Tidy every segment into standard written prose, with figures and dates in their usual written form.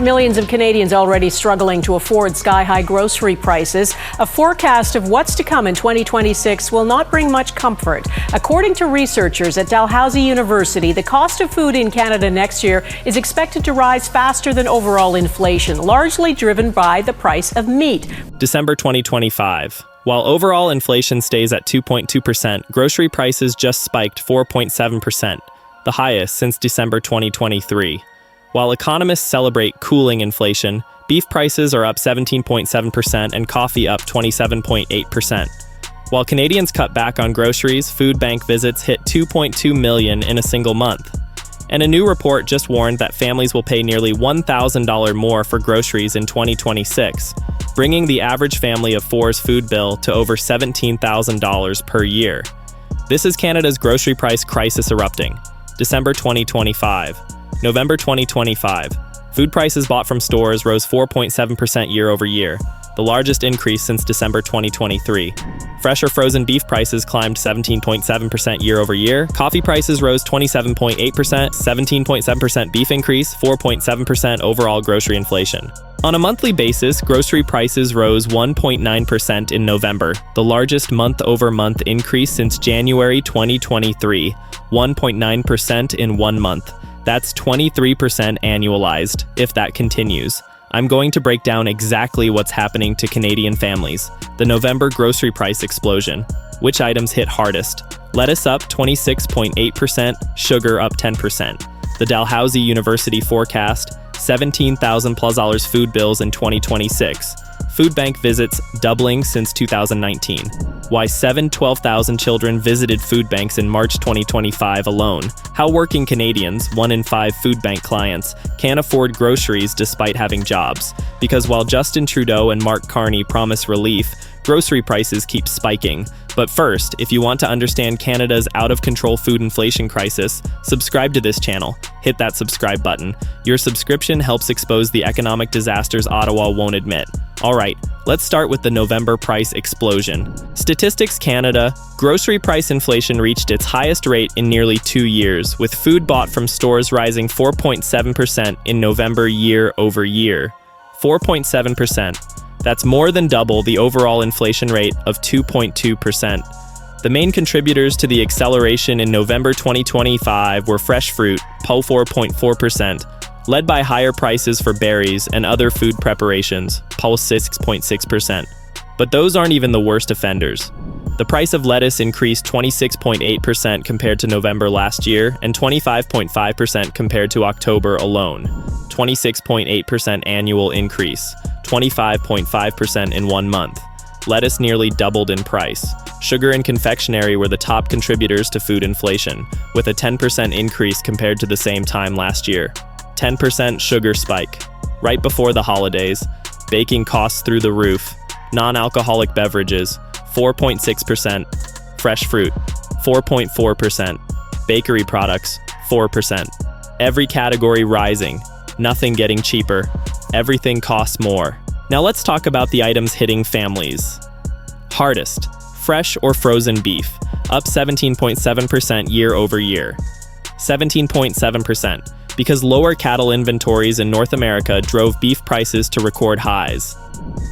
millions of Canadians already struggling to afford sky-high grocery prices. A forecast of what's to come in 2026 will not bring much comfort. According to researchers at Dalhousie University, the cost of food in Canada next year is expected to rise faster than overall inflation, largely driven by the price of meat. December 2025. While overall inflation stays at 2.2%, grocery prices just spiked 4.7%, the highest since December 2023. While economists celebrate cooling inflation, beef prices are up 17.7% and coffee up 27.8%. While Canadians cut back on groceries, food bank visits hit 2.2 million in a single month. And a new report just warned that families will pay nearly $1,000 more for groceries in 2026, bringing the average family of four's food bill to over $17,000 per year. This is Canada's grocery price crisis erupting. December 2025. November 2025. Food prices bought from stores rose 4.7% year over year, the largest increase since December 2023. Fresh or frozen beef prices climbed 17.7% year over year. Coffee prices rose 27.8%, 17.7% beef increase, 4.7% overall grocery inflation. On a monthly basis, grocery prices rose 1.9% in November, the largest month-over-month increase since January 2023, 1.9% in 1 month. That's 23% annualized, if that continues. I'm going to break down exactly what's happening to Canadian families. The November grocery price explosion. Which items hit hardest? Lettuce up 26.8%, sugar up 10%. The Dalhousie University forecast, $17,000+ food bills in 2026. Food bank visits doubling since 2019. Why 12,000 children visited food banks in March 2025 alone. How working Canadians, 1 in 5 food bank clients, can't afford groceries despite having jobs. Because while Justin Trudeau and Mark Carney promise relief, grocery prices keep spiking. But first, if you want to understand Canada's out-of-control food inflation crisis, subscribe to this channel. Hit that subscribe button. Your subscription helps expose the economic disasters Ottawa won't admit. Alright, let's start with the November price explosion. Statistics Canada, grocery price inflation reached its highest rate in nearly 2 years, with food bought from stores rising 4.7% in November year over year. 4.7%. That's more than double the overall inflation rate of 2.2%. The main contributors to the acceleration in November 2025 were fresh fruit, +4.4%, led by higher prices for berries and other food preparations, +6.6%. But those aren't even the worst offenders. The price of lettuce increased 26.8% compared to November last year and 25.5% compared to October alone. 26.8% annual increase, 25.5% in 1 month. Lettuce nearly doubled in price. Sugar and confectionery were the top contributors to food inflation, with a 10% increase compared to the same time last year. 10% sugar spike. Right before the holidays, baking costs through the roof. Non-alcoholic beverages, 4.6%. Fresh fruit, 4.4%. Bakery products, 4%. Every category rising. Nothing getting cheaper. Everything costs more. Now let's talk about the items hitting families. Hardest, fresh or frozen beef, up 17.7% year over year. 17.7%, because lower cattle inventories in North America drove beef prices to record highs.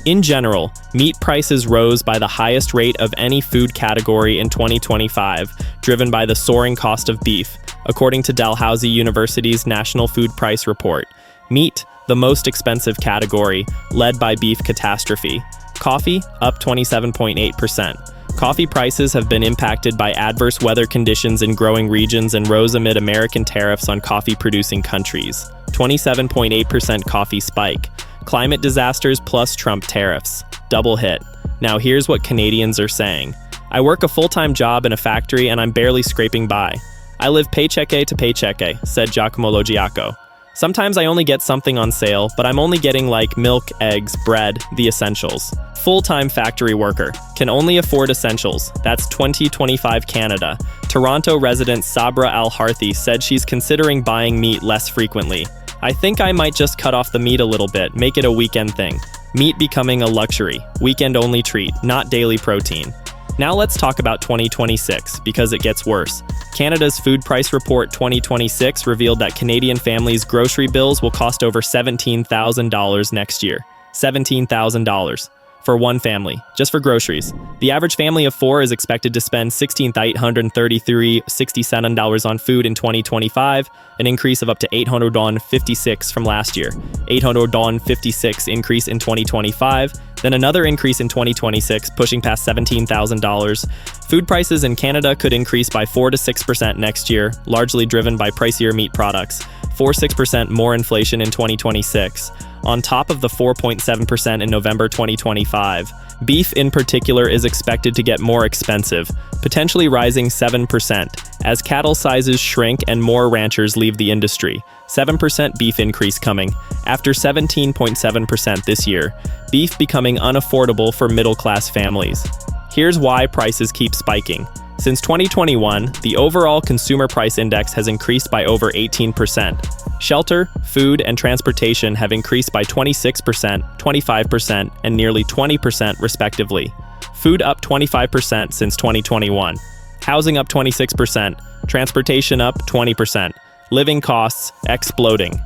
In general, meat prices rose by the highest rate of any food category in 2025, driven by the soaring cost of beef, according to Dalhousie University's National Food Price Report. Meat, the most expensive category, led by beef catastrophe. Coffee, up 27.8%. Coffee prices have been impacted by adverse weather conditions in growing regions and rose amid American tariffs on coffee-producing countries. 27.8% coffee spike. Climate disasters plus Trump tariffs. Double hit. Now here's what Canadians are saying. I work a full-time job in a factory and I'm barely scraping by. I live paycheck to paycheck, said Giacomo Logiaco. Sometimes I only get something on sale, but I'm only getting like milk, eggs, bread, the essentials. Full-time factory worker. Can only afford essentials. That's 2025 Canada. Toronto resident Sabra Al-Harthi said she's considering buying meat less frequently. I think I might just cut off the meat a little bit, make it a weekend thing. Meat becoming a luxury, weekend-only treat, not daily protein. Now let's talk about 2026, because it gets worse. Canada's Food Price Report 2026 revealed that Canadian families' grocery bills will cost over $17,000 next year. $17,000 for one family, just for groceries. The average family of four is expected to spend $16,833.67 on food in 2025, an increase of up to $856 from last year. $856 increase in 2025, then another increase in 2026, pushing past $17,000. Food prices in Canada could increase by 4 to 6% next year, largely driven by pricier meat products. 4-6% more inflation in 2026. On top of the 4.7% in November 2025. Beef in particular is expected to get more expensive, potentially rising 7%, as cattle sizes shrink and more ranchers leave the industry. 7% beef increase coming, after 17.7% this year. Beef becoming unaffordable for middle-class families. Here's why prices keep spiking. Since 2021, the overall consumer price index has increased by over 18%. Shelter, food, and transportation have increased by 26%, 25%, and nearly 20% respectively. Food up 25% since 2021. Housing up 26%, transportation up 20%. Living costs exploding.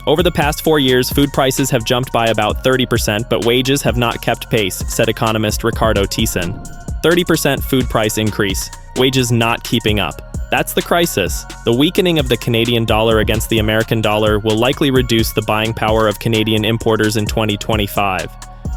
Over the past 4 years, food prices have jumped by about 30%, but wages have not kept pace, said economist Ricardo Thiessen. 30% food price increase, wages not keeping up. That's the crisis. The weakening of the Canadian dollar against the American dollar will likely reduce the buying power of Canadian importers in 2025.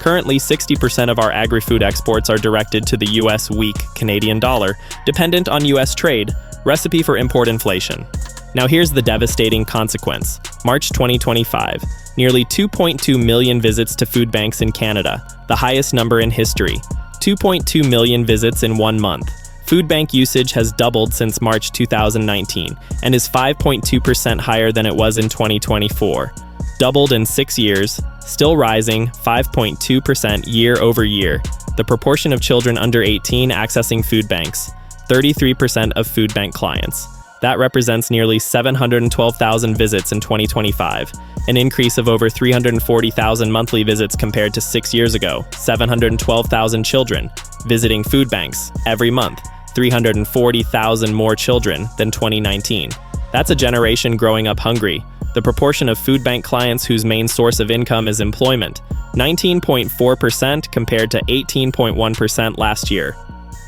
Currently, 60% of our agri-food exports are directed to the U.S. weak Canadian dollar, dependent on U.S. trade, recipe for import inflation. Now here's the devastating consequence. March 2025, nearly 2.2 million visits to food banks in Canada, the highest number in history. 2.2 million visits in 1 month. Food bank usage has doubled since March 2019 and is 5.2% higher than it was in 2024. Doubled in 6 years, still rising 5.2% year over year. The proportion of children under 18 accessing food banks, 33% of food bank clients. That represents nearly 712,000 visits in 2025, an increase of over 340,000 monthly visits compared to 6 years ago. 712,000 children visiting food banks every month, 340,000 more children than 2019. That's a generation growing up hungry. The proportion of food bank clients whose main source of income is employment, 19.4% compared to 18.1% last year.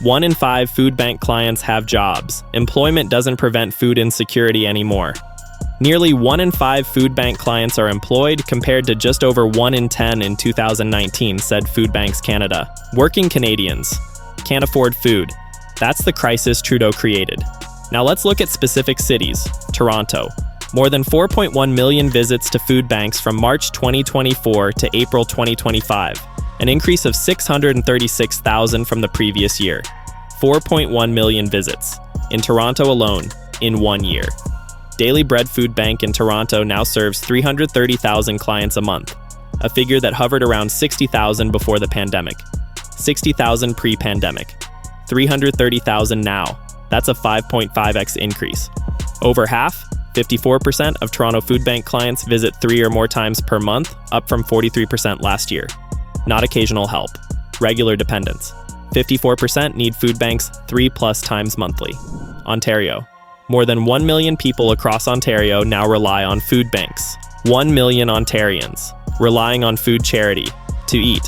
1 in 5 food bank clients have jobs. Employment doesn't prevent food insecurity anymore. Nearly 1 in 5 food bank clients are employed, compared to just over 1 in 10 in 2019, said Food Banks Canada. Working Canadians can't afford food. That's the crisis Trudeau created. Now let's look at specific cities. Toronto. More than 4.1 million visits to food banks from March 2024 to April 2025. An increase of 636,000 from the previous year. 4.1 million visits in Toronto alone in 1 year. Daily Bread Food Bank in Toronto now serves 330,000 clients a month, a figure that hovered around 60,000 before the pandemic. 60,000 pre-pandemic. 330,000 now. That's a 5.5x increase. Over half, 54% of Toronto Food Bank clients visit 3 or more times per month, up from 43% last year. Not occasional help. Regular dependents. 54% need food banks 3+ times monthly. Ontario. More than 1 million people across Ontario now rely on food banks. 1 million Ontarians relying on food charity to eat.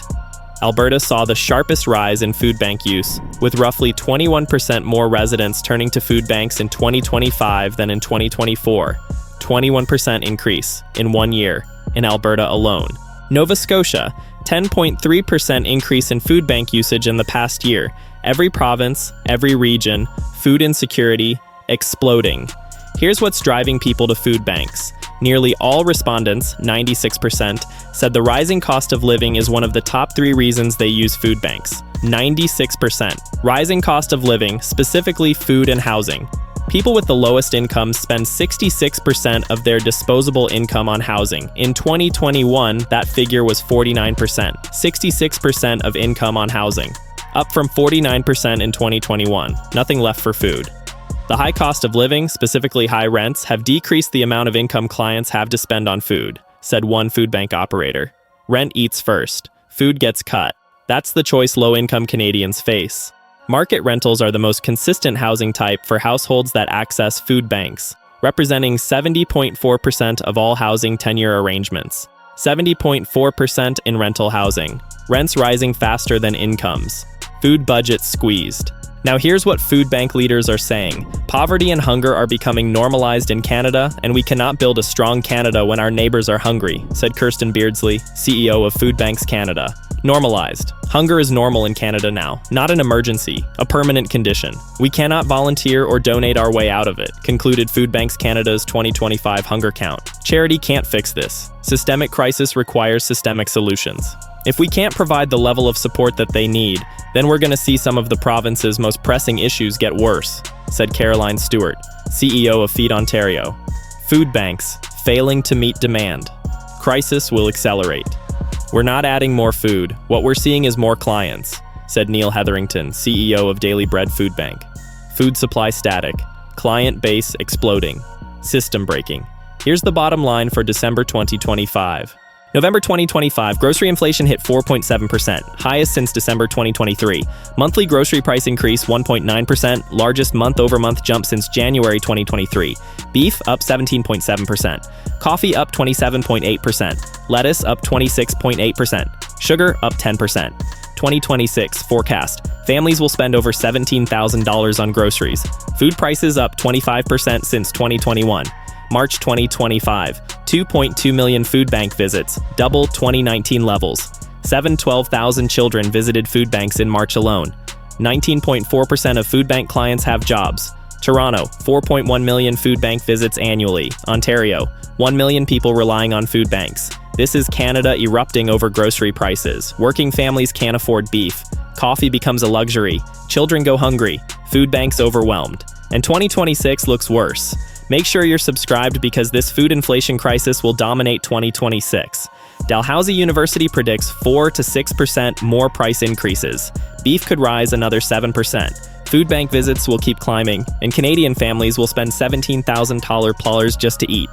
Alberta saw the sharpest rise in food bank use, with roughly 21% more residents turning to food banks in 2025 than in 2024. 21% increase in 1 year in Alberta alone. Nova Scotia, 10.3% increase in food bank usage in the past year. Every province, every region, food insecurity exploding. Here's what's driving people to food banks. Nearly all respondents, 96%, said the rising cost of living is one of the top 3 reasons they use food banks. 96%. Rising cost of living, specifically food and housing. People with the lowest incomes spend 66% of their disposable income on housing. In 2021, that figure was 49%. 66% of income on housing, up from 49% in 2021. Nothing left for food. The high cost of living, specifically high rents, have decreased the amount of income clients have to spend on food, said one food bank operator. Rent eats first. Food gets cut. That's the choice low-income Canadians face. Market rentals are the most consistent housing type for households that access food banks, representing 70.4% of all housing tenure arrangements. 70.4% in rental housing. Rents rising faster than incomes. Food budgets squeezed. Now here's what food bank leaders are saying. Poverty and hunger are becoming normalized in Canada, and we cannot build a strong Canada when our neighbors are hungry, said Kirsten Beardsley, CEO of Food Banks Canada. Normalized. Hunger is normal in Canada now, not an emergency, a permanent condition. We cannot volunteer or donate our way out of it, concluded Food Banks Canada's 2025 hunger count. Charity can't fix this. Systemic crisis requires systemic solutions. If we can't provide the level of support that they need, then we're going to see some of the province's most pressing issues get worse, said Caroline Stewart, CEO of Feed Ontario. Food banks failing to meet demand. Crisis will accelerate. We're not adding more food. What we're seeing is more clients, said Neil Hetherington, CEO of Daily Bread Food Bank. Food supply static. Client base exploding. System breaking. Here's the bottom line for December 2025. November 2025, grocery inflation hit 4.7%, highest since December 2023. Monthly grocery price increase 1.9%, largest month-over-month jump since January 2023. Beef up 17.7%. Coffee up 27.8%. Lettuce up 26.8%. Sugar up 10%. 2026 forecast. Families will spend over $17,000 on groceries. Food prices up 25% since 2021. March 2025, 2.2 million food bank visits, double 2019 levels. 712,000 children visited food banks in March alone. 19.4% of food bank clients have jobs. Toronto, 4.1 million food bank visits annually. Ontario, 1 million people relying on food banks. This is Canada erupting over grocery prices. Working families can't afford beef. Coffee becomes a luxury. Children go hungry. Food banks overwhelmed. And 2026 looks worse. Make sure you're subscribed because this food inflation crisis will dominate 2026. Dalhousie University predicts 4 to 6% more price increases. Beef could rise another 7%. Food bank visits will keep climbing, and Canadian families will spend $17,000 just to eat.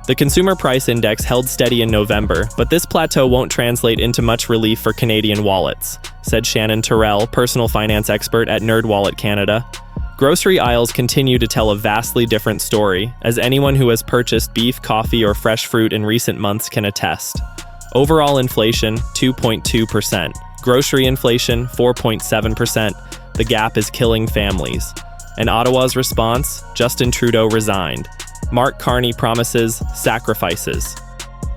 The Consumer Price Index held steady in November, but this plateau won't translate into much relief for Canadian wallets, said Shannon Terrell, personal finance expert at NerdWallet Canada. Grocery aisles continue to tell a vastly different story, as anyone who has purchased beef, coffee, or fresh fruit in recent months can attest. Overall inflation, 2.2%. Grocery inflation, 4.7%. The gap is killing families. And Ottawa's response? Justin Trudeau resigned. Mark Carney promises sacrifices.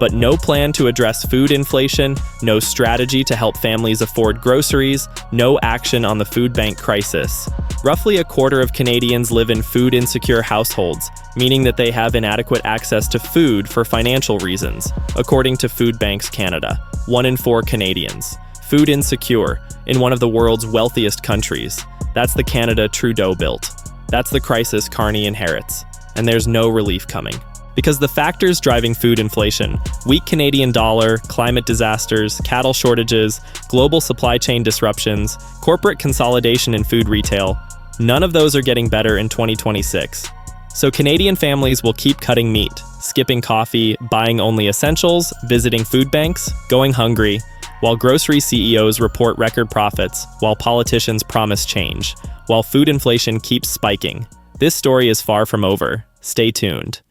But no plan to address food inflation, no strategy to help families afford groceries, no action on the food bank crisis. Roughly a quarter of Canadians live in food-insecure households, meaning that they have inadequate access to food for financial reasons, according to Food Banks Canada. 1 in 4 Canadians. Food insecure, in one of the world's wealthiest countries. That's the Canada Trudeau built. That's the crisis Carney inherits. And there's no relief coming. Because the factors driving food inflation, weak Canadian dollar, climate disasters, cattle shortages, global supply chain disruptions, corporate consolidation in food retail, none of those are getting better in 2026. So Canadian families will keep cutting meat, skipping coffee, buying only essentials, visiting food banks, going hungry, while grocery CEOs report record profits, while politicians promise change, while food inflation keeps spiking. This story is far from over. Stay tuned.